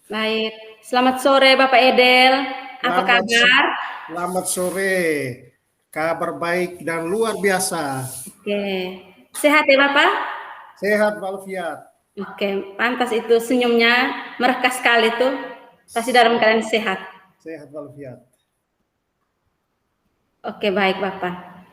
Baik, selamat sore Bapak Edel. Apa Selamat, kabar? selamat sore. Kabar baik dan luar biasa. Oke, sehat ya Bapak? Sehat walafiat. Oke, pantas itu senyumnya mereka sekali tuh. Pasti dalam keadaan sehat. Sehat walafiat. Oke, baik Bapak.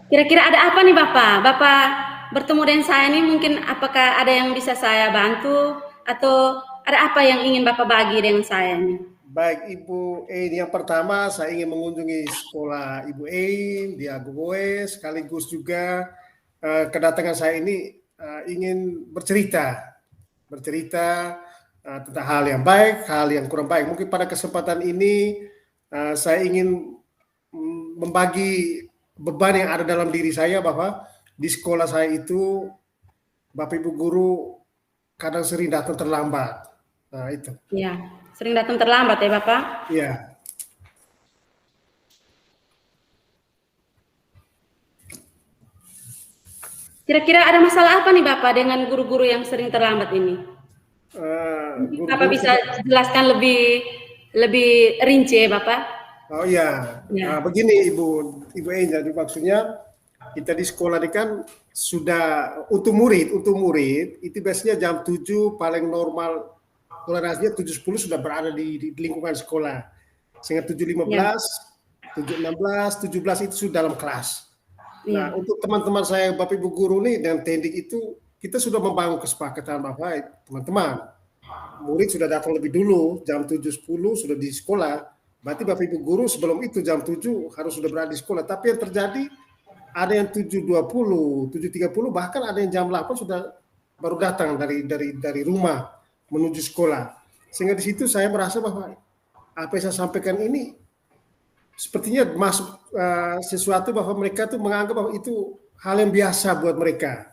Kira-kira ada apa nih Bapak? Bapak bertemu dengan saya ini mungkin apakah ada yang bisa saya bantu atau ada apa yang ingin Bapak bagi dengan saya nih? Baik Ibu Ein, yang pertama saya ingin mengunjungi sekolah Ibu Ein di Agogoe, sekaligus juga kedatangan saya ini ingin bercerita tentang hal yang baik, hal yang kurang baik. Mungkin pada kesempatan ini saya ingin membagi beban yang ada dalam diri saya bahwa di sekolah saya itu Bapak Ibu guru kadang sering datang terlambat. Nah, itu. Ya, sering datang terlambat ya Bapak? Iya. Kira-kira ada masalah apa nih Bapak dengan guru-guru yang sering terlambat ini? Mungkin Bapak Guru-guru bisa sudah. jelaskan lebih lebih rinci ya Bapak? Oh iya. Ya, Begini Ibu Ein, jadi maksudnya kita di sekolah ini kan sudah untuk murid itu biasanya jam 7 paling normal toleransinya 7.10 sudah berada di lingkungan sekolah. Sehingga ya, 7.15, 7.16, 17 itu sudah dalam kelas. iya, Nah, untuk teman-teman saya Bapak Ibu guru nih dan tendik itu kita sudah membangun kesepakatan bahwa teman-teman, murid sudah datang lebih dulu, jam 7.10 sudah di sekolah. Berarti Bapak Ibu guru sebelum itu jam 7 harus sudah berada di sekolah. Tapi yang terjadi ada yang 7.20, 7.30, bahkan ada yang jam 8 sudah baru datang dari rumah menuju sekolah. Sehingga di situ saya merasa bahwa apa yang saya sampaikan ini sepertinya masuk sesuatu bahwa mereka tuh menganggap bahwa itu hal yang biasa buat mereka.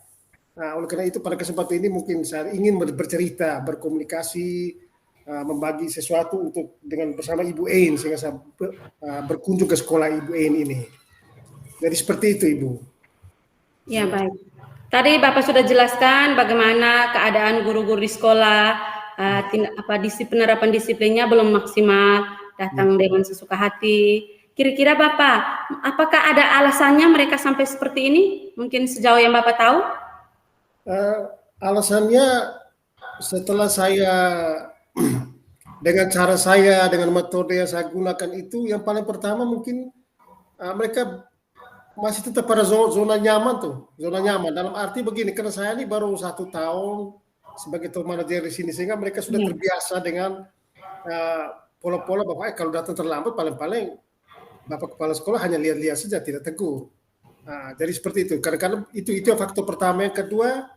Nah, oleh karena itu pada kesempatan ini mungkin saya ingin bercerita, berkomunikasi, membagi sesuatu untuk dengan bersama Ibu Ein sehingga saya berkunjung ke sekolah Ibu Ein ini. Jadi seperti itu Ibu. ya baik. Tadi Bapak sudah jelaskan bagaimana keadaan guru-guru di sekolah, penerapan disiplinnya belum maksimal, datang dengan sesuka hati. Kira-kira Bapak, apakah ada alasannya mereka sampai seperti ini? Mungkin sejauh yang Bapak tahu? Alasannya setelah saya dengan cara saya, dengan metode yang saya gunakan itu, yang paling pertama mungkin mereka masih tetap pada zona nyaman tuh, zona nyaman. Dalam arti begini, karena saya ini baru 1 tahun sebagai tour manager di sini, sehingga mereka sudah Ya, terbiasa dengan pola-pola bahwa kalau datang terlambat paling-paling Bapak Kepala Sekolah hanya lihat-lihat saja, tidak tegur. Nah, jadi seperti itu. Kadang-kadang itu faktor pertama. Yang kedua,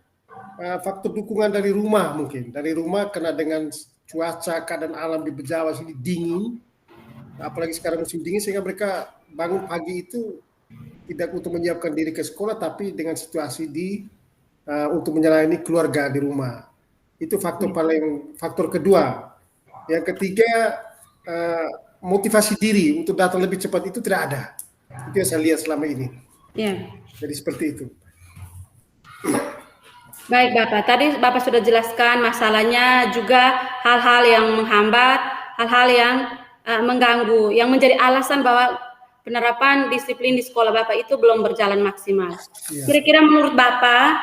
faktor dukungan dari rumah mungkin. Dari rumah kena dengan cuaca keadaan alam di Bejawa sini dingin, apalagi sekarang musim dingin, sehingga mereka bangun pagi itu tidak untuk menyiapkan diri ke sekolah, tapi dengan situasi untuk menyelami keluarga di rumah. Itu faktor kedua. Yang ketiga, motivasi diri untuk datang lebih cepat itu tidak ada. Itu yang saya lihat selama ini. ya. Jadi seperti itu. Baik Bapak, tadi Bapak sudah jelaskan masalahnya juga hal-hal yang menghambat, hal-hal yang mengganggu, yang menjadi alasan bahwa penerapan disiplin di sekolah Bapak itu belum berjalan maksimal. Ya. Kira-kira menurut Bapak,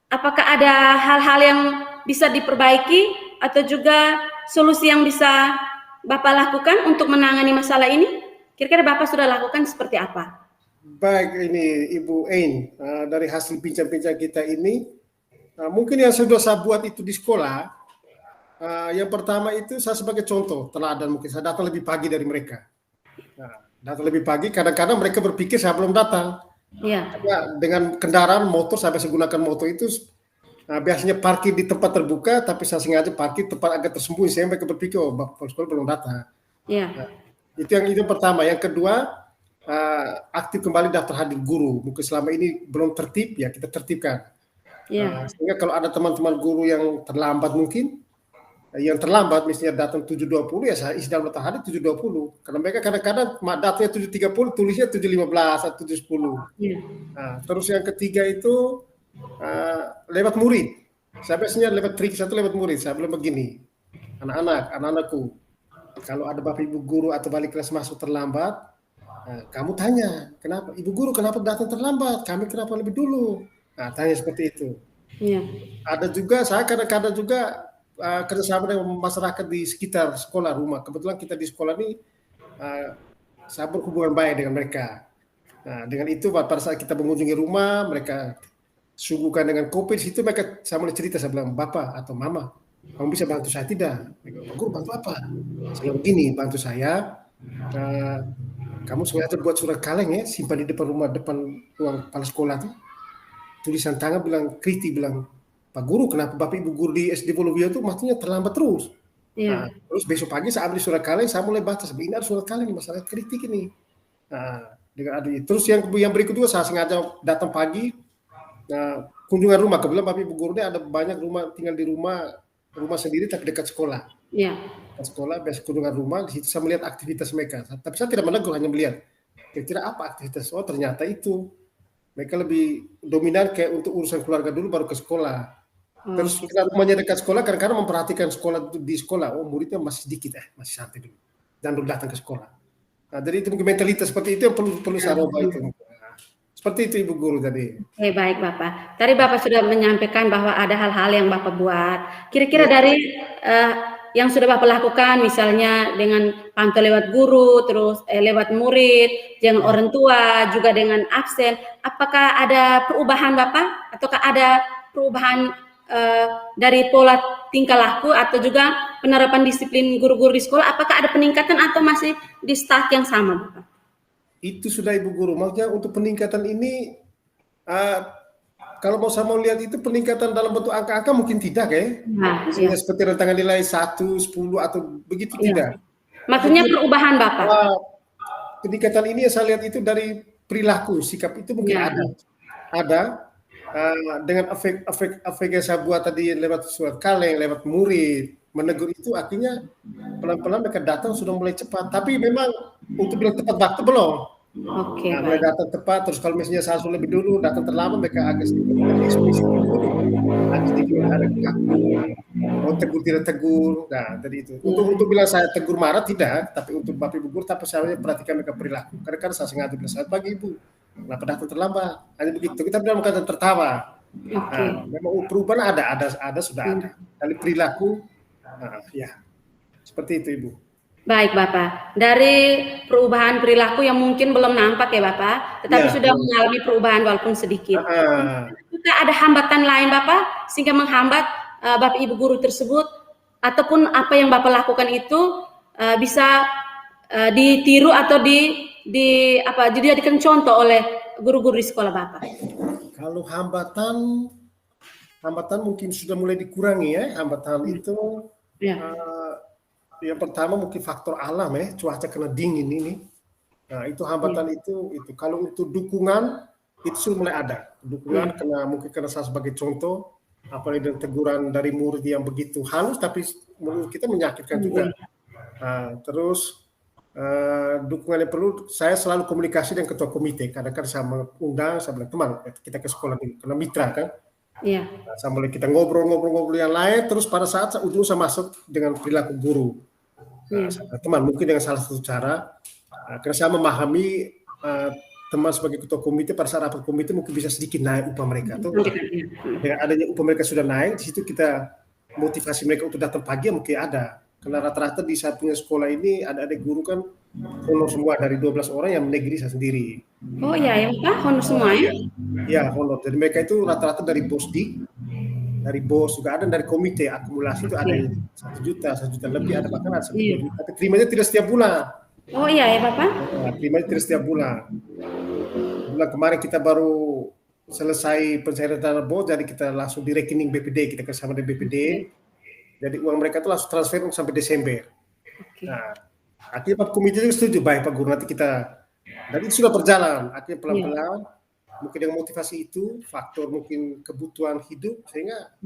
apakah ada hal-hal yang bisa diperbaiki atau juga solusi yang bisa Bapak lakukan untuk menangani masalah ini? Kira-kira Bapak sudah lakukan seperti apa? Baik, ini Ibu Ein, dari hasil bincang-bincang kita ini, mungkin yang sudah saya buat itu di sekolah, yang pertama itu saya sebagai contoh teladan, mungkin saya datang lebih pagi dari mereka. Datang lebih pagi, kadang-kadang mereka berpikir saya belum datang. Ya, Dengan kendaraan motor, saya biasa gunakan motor itu biasanya parkir di tempat terbuka, tapi saya sengaja parkir tempat agak tersembunyi, sehingga mereka berpikir, oh Bapak Sekolah belum datang. ya, Nah, itu pertama. Yang kedua, aktif kembali daftar hadir guru. Mungkin selama ini belum tertib, ya kita tertibkan. ya, Sehingga kalau ada teman-teman guru yang terlambat mungkin, misalnya datang 7.20, ya saya isi dalam daftar hadir 7.20. Karena mereka kadang-kadang datanya 7.30, tulisnya 7.15 atau 7.10. ya, Nah, terus yang ketiga itu lewat murid. Saya biasanya lewat trik satu lewat murid. Saya bilang begini, anak-anakku, kalau ada bapak ibu guru atau balik kelas masuk terlambat, kamu tanya, kenapa ibu guru kenapa datang terlambat? Kami kenapa lebih dulu? Nah, tanya seperti itu. Iya. Ada juga saya kadang-kadang juga kerjasama dengan masyarakat di sekitar sekolah rumah. Kebetulan kita di sekolah ini saya berhubungan baik dengan mereka. Nah, dengan itu pada saat kita mengunjungi rumah, mereka suguhkan dengan kopi di situ, mereka saya mulai cerita, saya bilang, Bapak atau Mama, kamu bisa bantu saya tidak? Pak Guru, bantu apa? Saya bilang, begini, bantu saya, kamu sengaja buat surat kaleng ya, simpan di depan rumah, depan ruang kepala sekolah tuh. Tulisan tangan bilang, kritik bilang, Pak Guru, kenapa Bapak Ibu Guru di SD Bolivia itu waktunya terlambat terus? Nah, Iya. terus besok pagi saya ambil surat kaleng, saya mulai baca, ini ada surat kaleng, masalah kritik ini. Nah, dengan ada terus yang berikut juga saya sengaja datang pagi. Nah, kunjungan rumah, kebetulan Bapak Ibu Guru ini ada banyak rumah tinggal di rumah sendiri tapi dekat sekolah. Iya. Dekat sekolah, biasa kunjungan rumah, di situ saya melihat aktivitas mereka. Tapi saya tidak menegur, hanya melihat. Kira-kira apa aktivitas? Oh, ternyata itu. Mereka lebih dominan kayak untuk urusan keluarga dulu baru ke sekolah. Terus Oke. karena rumahnya dekat sekolah, kadang-kadang memperhatikan sekolah di sekolah. Oh, muridnya masih sedikit, masih santai dulu. Dan dulu datang ke sekolah. Nah, jadi itu mungkin mentalitas seperti itu yang perlu saya rubah itu. Seperti itu Ibu Guru tadi. Oke, baik Bapak. Tadi Bapak sudah menyampaikan bahwa ada hal-hal yang Bapak buat. Kira-kira Ya. dari yang sudah Bapak lakukan, misalnya dengan pantau lewat guru, terus lewat murid, dengan Ya. orang tua, juga dengan absen, apakah ada perubahan Bapak? Ataukah ada perubahan dari pola tingkah laku atau juga penerapan disiplin guru-guru di sekolah? Apakah ada peningkatan atau masih di start yang sama Bapak? Itu sudah Ibu Guru. Maksudnya untuk peningkatan ini, kalau saya mau lihat itu peningkatan dalam bentuk angka-angka mungkin tidak ya. Nah, Misalnya ya. seperti rentangan nilai 1, 10 atau begitu Ya. tidak. Maksudnya Mungkin perubahan Bapak? peningkatan ini yang saya lihat itu dari perilaku, sikap itu mungkin Ya. ada dengan efek yang saya buat tadi lewat surat kaleng, lewat murid, menegur itu artinya pelan-pelan mereka datang sudah mulai cepat. Tapi memang untuk bilang tepat waktu belum. Oke, Nah, baik. mereka datang tepat, terus kalau misalnya saya sudah lebih dulu datang terlambat, mereka agak sedikit lebih eksplisit dulu, agak sedikit ada kaku, mau tegur tidak tegur. Nah, jadi itu. Untuk bilang saya tegur marah tidak, tapi untuk Bapak Ibu Guru, tapi saya perhatikan mereka perilaku. Kadang-kadang saya sengaja bilang, selamat pagi Ibu, kenapa datang terlambat? Hanya begitu. Kita bilang keadaan tertawa. Oke. Nah, memang perubahan ada sudah ada. Dari perilaku, ya seperti itu Ibu. Baik Bapak, dari perubahan perilaku yang mungkin belum nampak ya Bapak, tetapi Ya. sudah mengalami perubahan walaupun sedikit. Ah. Apakah ada hambatan lain Bapak sehingga menghambat Bapak Ibu guru tersebut ataupun apa yang Bapak lakukan itu bisa ditiru atau dijadikan contoh oleh guru-guru di sekolah Bapak? Kalau hambatan mungkin sudah mulai dikurangi ya. Hambatan itu Ya. yang pertama mungkin faktor alam ya, cuaca kena dingin ini. Nah, itu hambatan itu. Kalau untuk dukungan itu sudah mulai ada. Dukungan mungkin karena saya sebagai contoh, apalagi dengan teguran dari murid yang begitu halus, tapi menurut kita menyakitkan juga. Nah, terus dukungan yang perlu, saya selalu komunikasi dengan ketua komite. Kadang-kadang saya mengundang, saya bilang, teman, kita ke sekolah ini, karena mitra kan. Iya. Nah, saya mulai kita ngobrol yang lain, terus pada saat ujung saya masuk dengan perilaku guru. Nah, teman, mungkin dengan salah satu cara, karena saya memahami teman sebagai ketua komite, pada saat rapat komite mungkin bisa sedikit naik upah mereka. Dengan adanya upah mereka sudah naik, di situ kita motivasi mereka untuk datang pagi mungkin ada. Karena rata-rata di saya punya sekolah ini ada guru kan honor semua dari 12 orang yang negeri saya sendiri. Oh iya, yang honor semua ya? Ya, honor. Jadi mereka itu rata-rata dari dari bos juga ada, dari komite akumulasi itu ada 1 juta lebih, ada bahkan ada 1 juta. Tapi terimanya tidak setiap bulan. Oh iya ya Bapak? Nah, terimanya tidak setiap bulan. Bulan kemarin kita baru selesai pencairan dana bos, jadi kita langsung di rekening BPD, kita bersama dengan BPD. Jadi uang mereka itu langsung transfer sampai Desember. Nah, akhirnya Pak Komite juga setuju, baik Pak Guru, nanti kita, dan itu sudah berjalan. Akhirnya pelan-pelan, mungkin dengan motivasi itu, faktor mungkin kebutuhan hidup, sehingga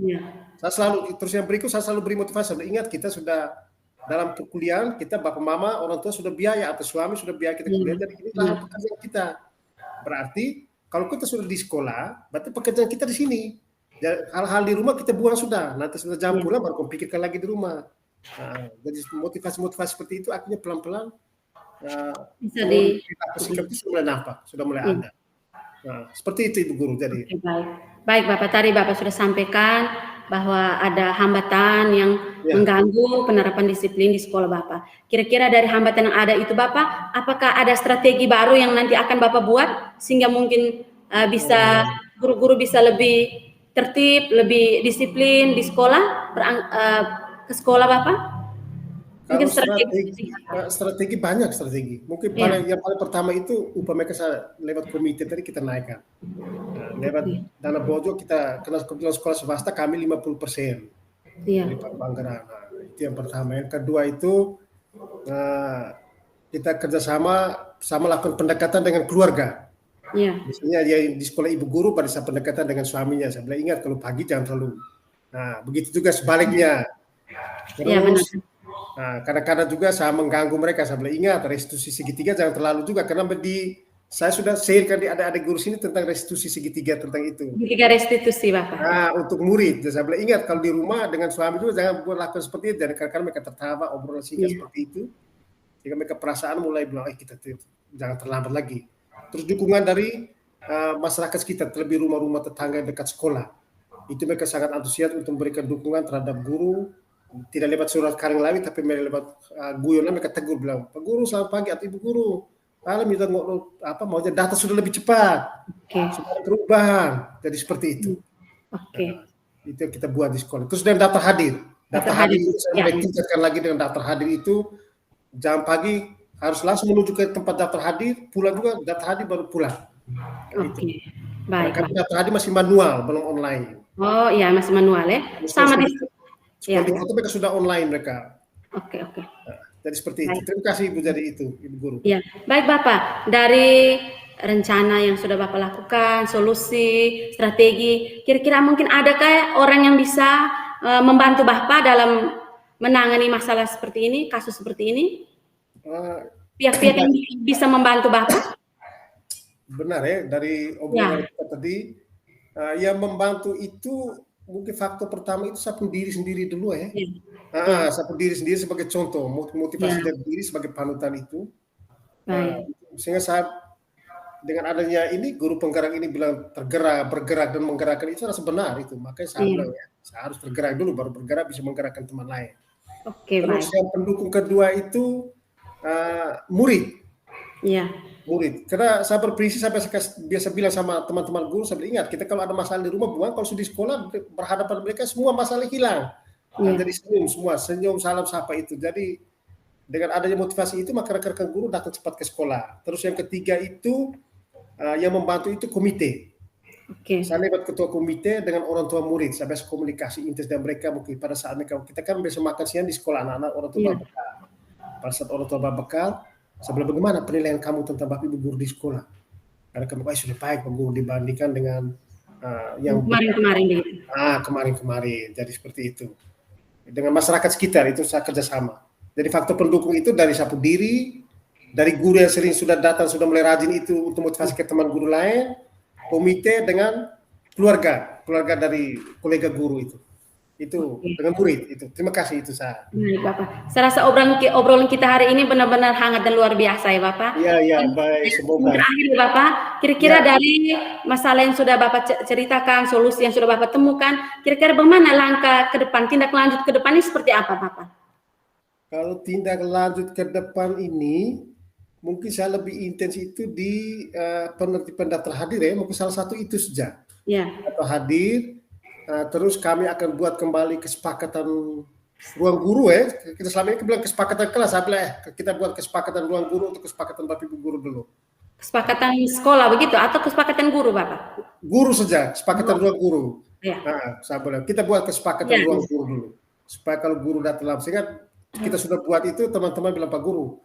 saya selalu, terus yang berikut saya selalu beri motivasi. Ingat, kita sudah dalam perkuliahan, kita bapak mama, orang tua sudah biaya, atau suami sudah biaya kita kuliah, jadi inilah pekerjaan kita. Berarti, kalau kita sudah di sekolah, berarti pekerjaan kita di sini. Hal-hal di rumah kita buang sudah, nanti sudah jam pulang baru pikirkan lagi di rumah. Jadi motivasi-motivasi seperti itu akhirnya pelan-pelan Bisa di perilaku sikap itu sudah mulai nampak, sudah mulai iya. ada. Nah, seperti itu Ibu Guru. Jadi Oke, baik. Baik Bapak, tadi Bapak sudah sampaikan bahwa ada hambatan yang ya, mengganggu penerapan disiplin di sekolah Bapak. Kira-kira dari hambatan yang ada itu Bapak, apakah ada strategi baru yang nanti akan Bapak buat sehingga mungkin bisa guru-guru bisa lebih tertib, lebih disiplin di sekolah, ke sekolah Bapak? Mungkin kalau strategi. strategi banyak strategi. Mungkin Iya. yang paling pertama itu upah mereka lewat komite tadi kita naikkan. Lewat dana bojo kita, karena kebetulan sekolah swasta kami 50% Iya. dari anggaran. Itu yang pertama. Yang kedua itu kita kerjasama sama lakukan pendekatan dengan keluarga. Iya. Misalnya dia di sekolah ibu guru pada saat pendekatan dengan suaminya. Saya bilang ingat kalau pagi jangan terlalu. Nah, begitu juga sebaliknya. Iya, benar. Terus kadang-kadang juga saya mengganggu mereka. Saya bilang ingat restitusi segitiga jangan terlalu juga karena saya sudah sharekan di adik-adik guru sini tentang restitusi segitiga tentang itu. Segitiga restitusi Bapak. Untuk murid. Jadi saya bilang ingat kalau di rumah dengan suami juga jangan buat lakukan seperti itu. Dan kadang-kadang mereka tertawa obrolan singkat seperti itu. Sehingga mereka perasaan mulai bilang kita jangan terlambat lagi. Terus dukungan dari masyarakat sekitar, terlebih rumah-rumah tetangga yang dekat sekolah. Itu mereka sangat antusias untuk memberikan dukungan terhadap guru. Tidak lewat surat karing lawi, tapi lewat guyonan mereka tegur bilang, Pak Guru selamat pagi atau Ibu Guru. Kalau minta maunya data sudah lebih cepat, sudah ada perubahan, jadi seperti itu. Itu yang kita buat di sekolah. Terus dengan daftar hadir, itu saya mulai tingkatkan lagi dengan daftar hadir itu jam pagi harus langsung menuju ke tempat daftar hadir, pulang juga daftar hadir baru pulang. Baik. Karena daftar hadir masih manual, belum online. Oh iya masih manual ya. Sama di sekolah di kota mereka sudah online mereka. Oke. Jadi seperti itu. Terima kasih Ibu jadi itu, Ibu Guru. Iya, baik Bapak. Dari rencana yang sudah Bapak lakukan, solusi, strategi, kira-kira mungkin ada kayak orang yang bisa membantu Bapak dalam menangani masalah seperti ini, kasus seperti ini? Pihak-pihak yang bisa membantu Bapak? Benar ya, dari obrolan kita tadi, yang membantu itu mungkin faktor pertama itu sapu diri sendiri dulu ya. Sapu diri sendiri sebagai contoh, motivasi dari diri sebagai panutan itu. Sehingga saya dengan adanya ini guru penggerak ini bilang bergerak dan menggerakkan itu rasa benar itu. Makanya saya bilang ya, saya harus tergerak dulu baru bergerak bisa menggerakkan teman lain. Terus yang pendukung kedua itu murid. Iya. Murid. Karena saya berprinsip sampai biasa bilang sama teman-teman guru, saya bilang ingat kita kalau ada masalah di rumah buang, kalau sudah di sekolah berhadapan mereka semua masalah hilang. Jadi senyum, salam sapa itu. Jadi dengan adanya motivasi itu maka rekan-rekan guru datang cepat ke sekolah. Terus yang ketiga itu yang membantu itu komite. Saya lewat ketua komite dengan orang tua murid, saya biasa komunikasi intens dengan mereka mungkin pada saat mereka kita kan biasa makan siang di sekolah anak-anak orang tua bekal. Pada saat orang tua bekal, saya bilang bagaimana penilaian kamu tentang Bapak Ibu guru di sekolah? Karena kamu sudah baik Pak Guru dibandingkan dengan yang kemarin-kemarin. Jadi seperti itu. Dengan masyarakat sekitar itu saya kerjasama. Jadi faktor pendukung itu dari sapu diri, dari guru yang sering sudah datang sudah mulai rajin itu untuk motivasi ke teman guru lain, komite dengan keluarga dari kolega guru itu dengan murid itu. Terima kasih itu saya. Baik Bapak. Saya rasa obrolan kita hari ini benar-benar hangat dan luar biasa ya Bapak. Iya baik semoga. Terakhir ya Bapak, kira-kira dari masalah yang sudah Bapak ceritakan, solusi yang sudah Bapak temukan, kira-kira bagaimana langkah ke depan, tindak lanjut ke depan ini seperti apa Bapak? Kalau tindak lanjut ke depan ini mungkin saya lebih intens itu di penertiban daftar hadir ya, mungkin salah satu itu saja. Daftar hadir. Terus kami akan buat kembali kesepakatan ruang guru ya. Kita selama ini bilang kesepakatan kelas, kita buat kesepakatan ruang guru untuk kesepakatan Bapak Ibu guru dulu. Kesepakatan sekolah begitu atau kesepakatan guru Bapak? Guru saja, kesepakatan ruang guru. Saya bilang kita buat kesepakatan ruang guru dulu. Supaya kalau guru datang sehingga kita sudah buat itu teman-teman bilang Pak Guru,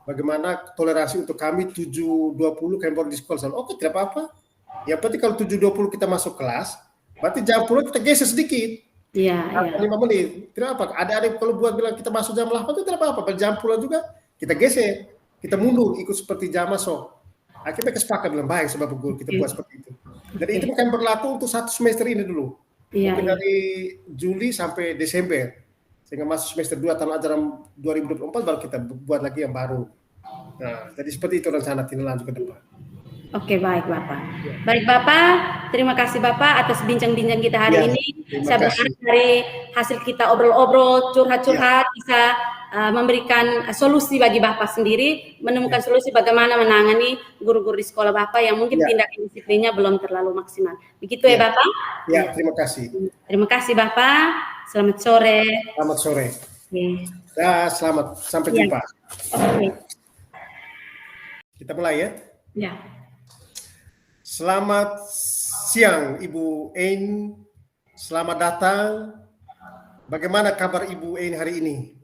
bagaimana toleransi untuk kami 7.20 kami baru di sekolah. Oke, tidak apa-apa. Yang penting kalau 7.20 kita masuk kelas, berarti jam pulang kita geser sedikit. 5 menit. Tidak apa. Ada kalau buat bilang kita masuk jam 8 itu tidak apa-apa. Jam pulang juga kita geser. Kita mundur ikut seperti jam masuk. Kita kesepakatan bilang baik sebab guru kita buat seperti itu. Jadi itu bukan berlaku untuk 1 semester ini dulu. Mungkin dari Juli sampai Desember. sehingga masuk semester 2 tahun ajaran 2024 baru kita buat lagi yang baru. Nah, jadi seperti itu rencana tindak lanjut ke depan. Oke, baik Bapak. Baik Bapak, terima kasih Bapak atas bincang-bincang kita hari Ya, ini. terima Saya kasih. berharap dari hasil kita obrol-obrol, curhat-curhat bisa memberikan solusi bagi Bapak sendiri, menemukan solusi bagaimana menangani guru-guru di sekolah Bapak yang mungkin Ya. tindakan disiplinnya belum terlalu maksimal. Begitu ya, Ya. Bapak? Ya, terima kasih. Terima kasih Bapak. Selamat sore. Selamat sore. Oke. Ya, selamat. Sampai Ya. jumpa. Oke. Kita mulai ya. Ya. Selamat siang Ibu Ein. Selamat datang. Bagaimana kabar Ibu Ein hari ini?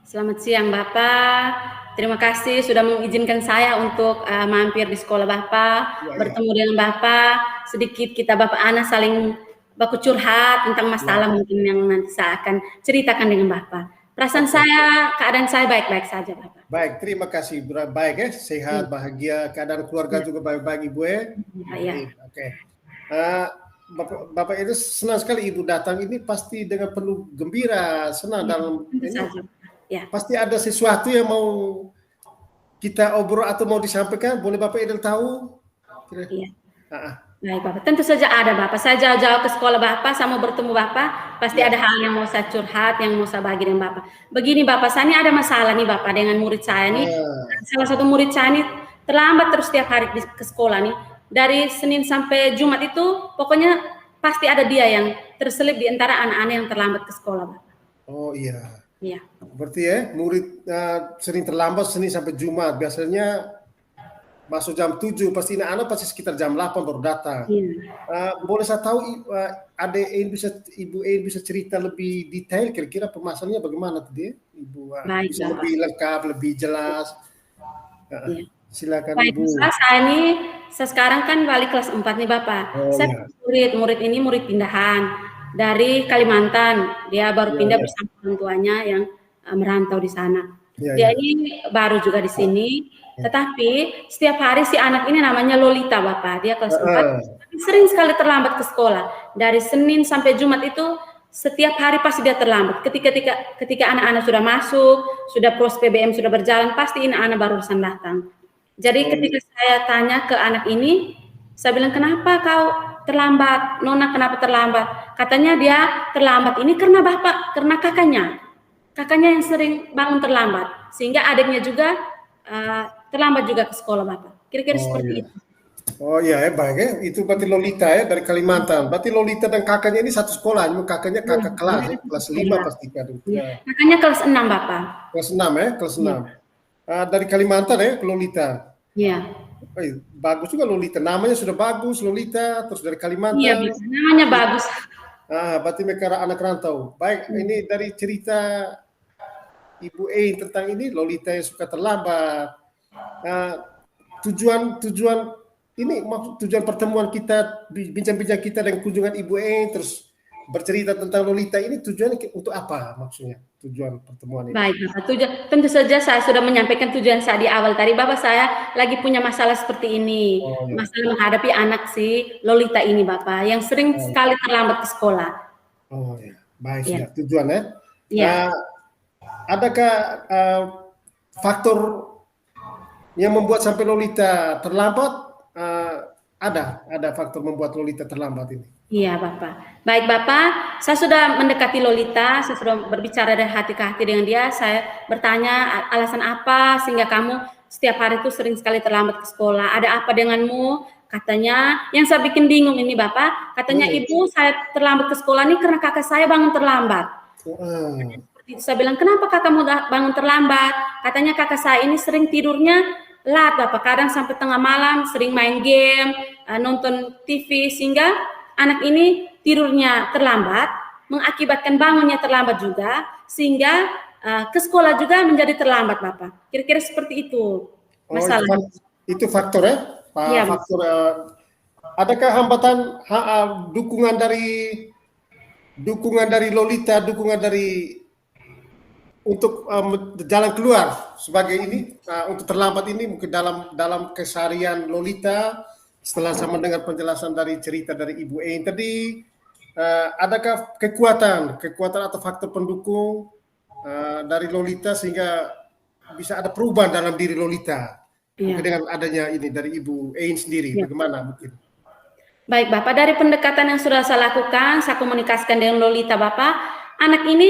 Selamat siang Bapak. Terima kasih sudah mengizinkan saya untuk mampir di sekolah Bapak, bertemu dengan Bapak. Sedikit kita Bapak Ana saling baku curhat tentang masalah mungkin yang nanti saya akan ceritakan dengan Bapak. Perasaan saya, keadaan saya baik-baik saja Bapak. Baik, terima kasih. Baik ya, sehat, bahagia, keadaan keluarga juga baik-baik Ibu ya. Ya. Oke. Bapak itu senang sekali Ibu datang ini pasti dengan penuh gembira, senang dalam ini. Ya. Pasti ada sesuatu yang mau kita obrol atau mau disampaikan, boleh Bapak Idul tahu? Iya. Baik Bapak, tentu saja ada Bapak. Saya jauh-jauh ke sekolah Bapak, saya mau bertemu Bapak, pasti ada hal yang mau saya curhat, yang mau saya bagi dengan Bapak. Begini Bapak, saya ini ada masalah nih Bapak dengan murid saya nih. Salah satu murid saya nih terlambat terus setiap hari ke sekolah nih. Dari Senin sampai Jumat itu pokoknya pasti ada dia yang terselip di antara anak-anak yang terlambat ke sekolah Bapak. Oh iya. Iya. Berarti ya murid sering terlambat Senin sampai Jumat. Biasanya masuk jam 7, pasti anak-anak pasti sekitar jam 8 baru datang. Boleh saya tahu Ibu Ein bisa cerita lebih detail kira-kira permasalahannya bagaimana tadi? Ibu bisa Bapak. lebih lengkap, lebih jelas. Silakan Baik, Ibu. saya sekarang kan balik kelas 4 nih Bapak. Saya murid ini murid pindahan dari Kalimantan. Dia baru pindah bersama orang tuanya yang merantau di sana. Dia ini baru juga di sini. Tetapi setiap hari si anak ini namanya Lolita Bapak. Dia kelas 4. Sering sekali terlambat ke sekolah. Dari Senin sampai Jumat itu setiap hari pasti dia terlambat. Ketika anak-anak sudah masuk, sudah proses PBM sudah berjalan, pasti anak-anak barusan datang. Jadi ketika saya tanya ke anak ini, saya bilang, kenapa kau terlambat? Nona kenapa terlambat? Katanya dia terlambat ini karena Bapak, karena kakaknya yang sering bangun terlambat. Sehingga adiknya juga terlambat juga ke sekolah Bapak. Kira-kira seperti itu. Oh iya, baik ya. Itu berarti Lolita ya dari Kalimantan. Berarti Lolita dan kakaknya ini satu sekolah. Kakaknya kakak kelas, kelas 5 pasti kan. Kakaknya kelas 6 Bapak. Kelas 6 ya, kelas 6. Dari Kalimantan ya, Lolita. Iya. Bagus juga Lolita. Namanya sudah bagus Lolita, terus dari Kalimantan. Iya, namanya bagus. Berarti mereka anak rantau. Baik, ini dari cerita Ibu Ein tentang ini Lolita yang suka terlambat. Tujuan pertemuan kita, bincang-bincang kita dengan kunjungan Ibu Ein, terus bercerita tentang Lolita ini tujuannya untuk apa maksudnya? Tujuan pertemuan ini. Baik, Bapak. Tentu saja saya sudah menyampaikan tujuan saya di awal tadi. Bapak, saya lagi punya masalah seperti ini. Masalah menghadapi anak si Lolita ini, Bapak, yang sering sekali terlambat ke sekolah. Oh ya, baik ya. Tujuannya. Ya. Adakah faktor yang membuat sampai Lolita terlambat? Ada faktor membuat Lolita terlambat ini. Iya Bapak. Baik Bapak, saya sudah mendekati Lolita, saya sudah berbicara dari hati ke hati dengan dia. Saya bertanya alasan apa sehingga kamu setiap hari itu sering sekali terlambat ke sekolah. Ada apa denganmu? Katanya, yang saya bikin bingung ini Bapak, katanya Ibu saya terlambat ke sekolah ini karena kakak saya bangun terlambat. Saya bilang, kenapa kakakmu bangun terlambat? Katanya kakak saya ini sering tidurnya lat Bapak, kadang sampai tengah malam, sering main game, nonton TV, sehingga anak ini tidurnya terlambat, mengakibatkan bangunnya terlambat juga, sehingga ke sekolah juga menjadi terlambat Bapak. Kira-kira seperti itu masalah. Itu faktor ya, Pak. Ya, faktor. Adakah hambatan dukungan dari Lolita, dukungan dari untuk jalan keluar sebagai ini untuk terlambat ini mungkin dalam keseharian Lolita setelah saya mendengar penjelasan dari cerita dari Ibu Ein tadi, adakah kekuatan atau faktor pendukung dari Lolita sehingga bisa ada perubahan dalam diri Lolita. Iya. Mungkin dengan adanya ini dari Ibu Ein sendiri, Iya. bagaimana mungkin? Baik Bapak, dari pendekatan yang sudah saya lakukan, saya komunikasikan dengan Lolita Bapak, anak ini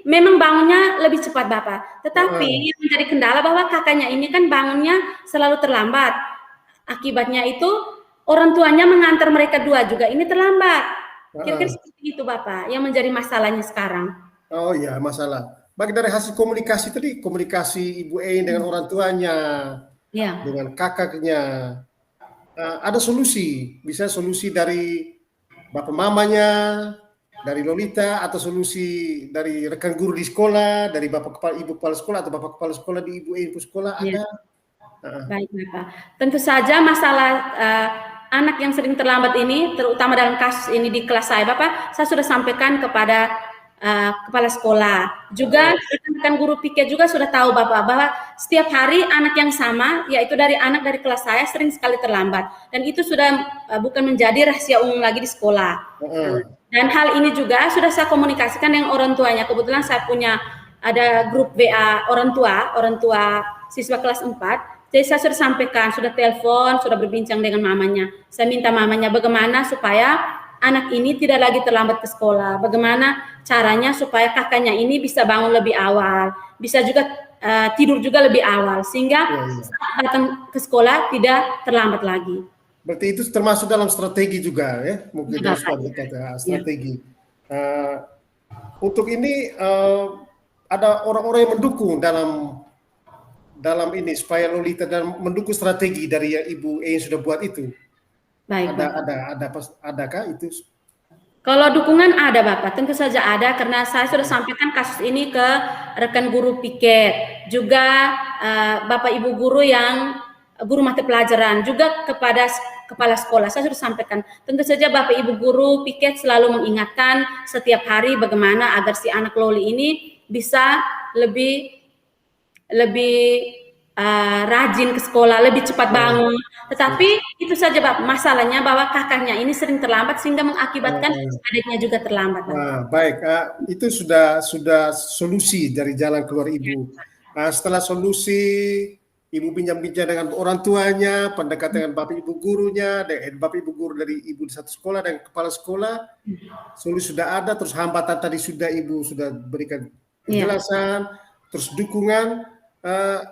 memang bangunnya lebih cepat Bapak. Tetapi yang menjadi kendala bahwa kakaknya ini kan bangunnya selalu terlambat. Akibatnya itu orang tuanya mengantar mereka dua juga ini terlambat. Kira-kira seperti itu Bapak, yang menjadi masalahnya sekarang. Oh ya, masalah. Bagi dari hasil komunikasi tadi, komunikasi Ibu Ein dengan orang tuanya, Ya. dengan kakaknya, ada solusi. Bisa solusi dari bapak mamanya, dari Lolita, atau solusi dari rekan guru di sekolah, dari bapak kepala ibu kepala sekolah atau bapak kepala sekolah di Ibu Ein sekolah Ya. ada. Baik Bapak. Tentu saja masalah anak yang sering terlambat ini, terutama dalam kasus ini di kelas saya Bapak, saya sudah sampaikan kepada kepala sekolah. Juga rekan guru piket juga sudah tahu Bapak bahwa setiap hari anak yang sama, yaitu dari anak dari kelas saya sering sekali terlambat. Dan itu sudah bukan menjadi rahasia umum lagi di sekolah. Dan hal ini juga sudah saya komunikasikan dengan orang tuanya. Kebetulan saya punya ada grup WA orang tua siswa kelas 4. Jadi saya sudah sampaikan, sudah telepon, sudah berbincang dengan mamanya. Saya minta mamanya bagaimana supaya anak ini tidak lagi terlambat ke sekolah. Bagaimana caranya supaya kakaknya ini bisa bangun lebih awal, bisa juga tidur juga lebih awal, sehingga saat datang ke sekolah tidak terlambat lagi. Berarti itu termasuk dalam strategi juga ya, mungkin harus strategi. Untuk ini ada orang-orang yang mendukung dalam ini supaya Lolita dan mendukung strategi dari yang Ibu Ein sudah buat itu. Baik. Adakah itu? Kalau dukungan ada Bapak, tentu saja ada karena saya sudah sampaikan kasus ini ke rekan guru piket, juga Bapak Ibu guru yang guru mata pelajaran, juga kepada kepala sekolah. Saya sudah sampaikan. Tentu saja Bapak Ibu guru piket selalu mengingatkan setiap hari bagaimana agar si anak Loli ini bisa lebih rajin ke sekolah, lebih cepat bangun. Tetapi itu saja Pak, masalahnya bahwa kakaknya ini sering terlambat sehingga mengakibatkan adiknya juga terlambat. Baik, itu sudah solusi dari jalan keluar Ibu. Setelah solusi, Ibu bincang-bincang dengan orang tuanya, pendekatan dengan Bapak Ibu gurunya, dan Bapak Ibu guru dari Ibu di satu sekolah dan kepala sekolah, solusi sudah ada, terus hambatan tadi sudah Ibu sudah berikan penjelasan, terus dukungan.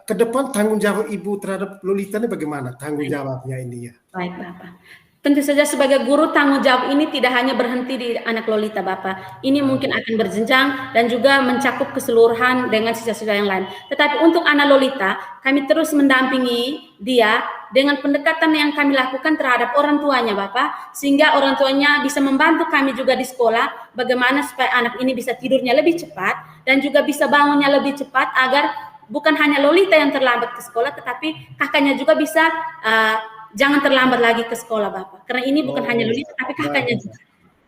Ke depan tanggung jawab Ibu terhadap Lolita ini bagaimana tanggung jawabnya ini ya? Baik Bapak. Tentu saja sebagai guru tanggung jawab ini tidak hanya berhenti di anak Lolita Bapak. Ini mungkin akan berjenjang dan juga mencakup keseluruhan dengan siswa-siswa yang lain. Tetapi untuk anak Lolita, kami terus mendampingi dia dengan pendekatan yang kami lakukan terhadap orang tuanya Bapak, sehingga orang tuanya bisa membantu kami juga di sekolah bagaimana supaya anak ini bisa tidurnya lebih cepat dan juga bisa bangunnya lebih cepat agar bukan hanya Lolita yang terlambat ke sekolah, tetapi kakaknya juga bisa jangan terlambat lagi ke sekolah Bapak. Karena ini bukan hanya Lolita, tapi kakaknya juga.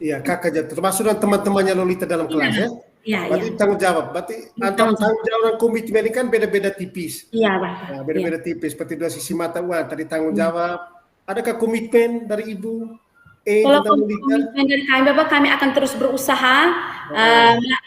Iya, kakaknya termasuk dan teman-temannya Lolita dalam kelas ya. Iya, berarti tanggung jawab. Berarti antara tanggung jawab dan komitmen ini kan beda-beda tipis. Iya Bapak. Beda-beda tipis. Seperti dua sisi mata uang. Tadi tanggung jawab. Adakah komitmen dari Ibu? Kalau komitmen dari kami Bapak, kami akan terus berusaha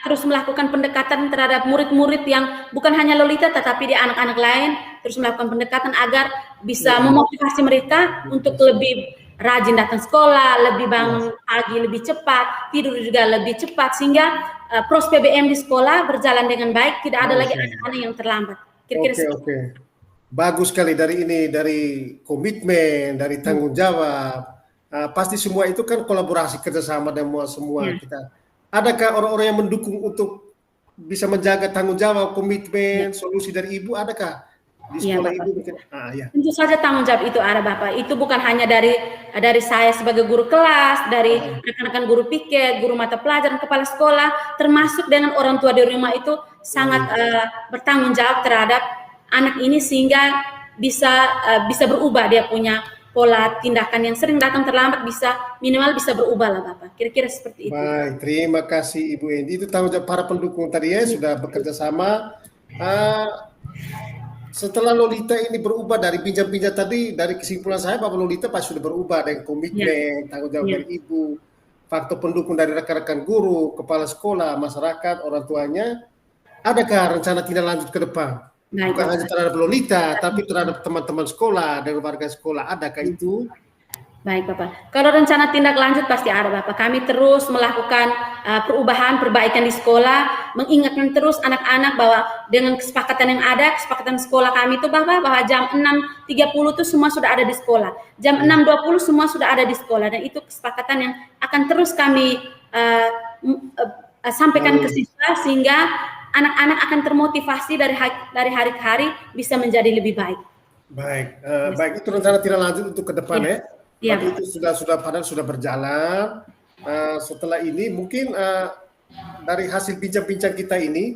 terus melakukan pendekatan terhadap murid-murid yang bukan hanya Lolita tetapi di anak-anak lain, terus melakukan pendekatan agar bisa memotivasi mereka untuk lebih rajin datang sekolah, lebih bangun pagi lebih cepat, tidur juga lebih cepat, sehingga pros PBM di sekolah berjalan dengan baik, tidak ada lagi anak-anak yang terlambat. Kira-kira Oke. Bagus sekali dari komitmen, dari tanggung jawab. Pasti semua itu kan kolaborasi kerjasama dan semua kita. Adakah orang-orang yang mendukung untuk bisa menjaga tanggung jawab, komitmen, solusi dari Ibu? Adakah di sekolah Ibu? Tentu saja tanggung jawab itu ada Bapak. Itu bukan hanya dari saya sebagai guru kelas, dari rekan-rekan guru piket, guru mata pelajaran, kepala sekolah, termasuk dengan orang tua di rumah itu sangat bertanggung jawab terhadap anak ini sehingga bisa berubah dia punya pola tindakan yang sering datang terlambat minimal bisa berubah lah Bapak. Kira-kira seperti itu. Baik, terima kasih Ibu Endi. Itu tanggung jawab para pendukung tadi ya, sudah bekerja sama. Setelah Lolita ini berubah dari pinjam-pinjam tadi, dari kesimpulan saya bahwa Lolita pasti sudah berubah dengan komitmen, tanggung jawab dari Ibu, faktor pendukung dari rekan-rekan guru, kepala sekolah, masyarakat, orang tuanya. adakah rencana tindak lanjut ke depan? Baik, Bukan hanya Bapak. terhadap Lolita, tapi terhadap teman-teman sekolah dan warga sekolah. Adakah itu? Baik, Bapak. Kalau rencana tindak lanjut pasti ada, Bapak. Kami terus melakukan perubahan, perbaikan di sekolah, mengingatkan terus anak-anak bahwa dengan kesepakatan yang ada, kesepakatan sekolah kami itu, Bapak, bahwa jam 6.30 itu semua sudah ada di sekolah. Jam 6.20 semua sudah ada di sekolah. Dan itu kesepakatan yang akan terus kami sampaikan ke siswa, sehingga anak-anak akan termotivasi dari hari ke hari bisa menjadi lebih baik. Baik, baik, itu rencana tindak lanjut untuk ke depan ya. Iya, Tapi itu padahal sudah berjalan. Setelah ini mungkin dari hasil bincang-bincang kita ini,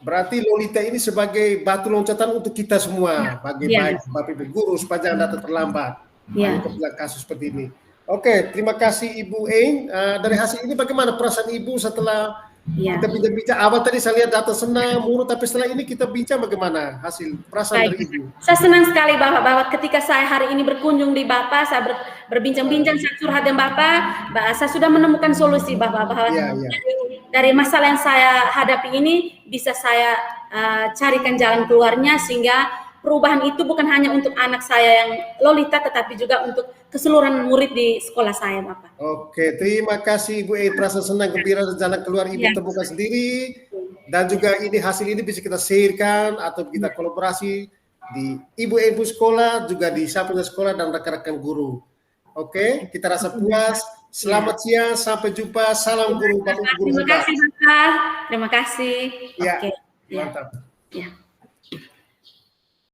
berarti Lolita ini sebagai batu loncatan untuk kita semua, bagi baik Bapak Ibu guru supaya jangan datang terlambat. Banyak kasus seperti ini. Oke, terima kasih Ibu Ein. Dari hasil ini bagaimana perasaan Ibu setelah kita bincang-bincang? Awal tadi saya lihat data senang, murah, tapi setelah ini kita bincang bagaimana hasil perasaan dari Ibu? Saya senang sekali bahwa ketika saya hari ini berkunjung di Bapak, saya berbincang-bincang, saya curhat dengan Bapak, saya sudah menemukan solusi bahwa dari masalah yang saya hadapi ini bisa saya carikan jalan keluarnya, sehingga perubahan itu bukan hanya untuk anak saya yang Lolita, tetapi juga untuk keseluruhan murid di sekolah saya, Bapak. Oke, terima kasih Ibu Ein. Perasaan senang, gembira, dan jalan keluar Ibu temukan sendiri. Dan juga ini hasil ini bisa kita sharekan atau kita kolaborasi di Ibu Ein Sekolah, juga di Sapunya Sekolah dan rekan-rekan guru. Oke, kita rasa puas. Selamat siang, sampai jumpa. Salam guru, Bapak Guru. Terima kasih, Bapak. Terima kasih. Ya, mantap. Ya.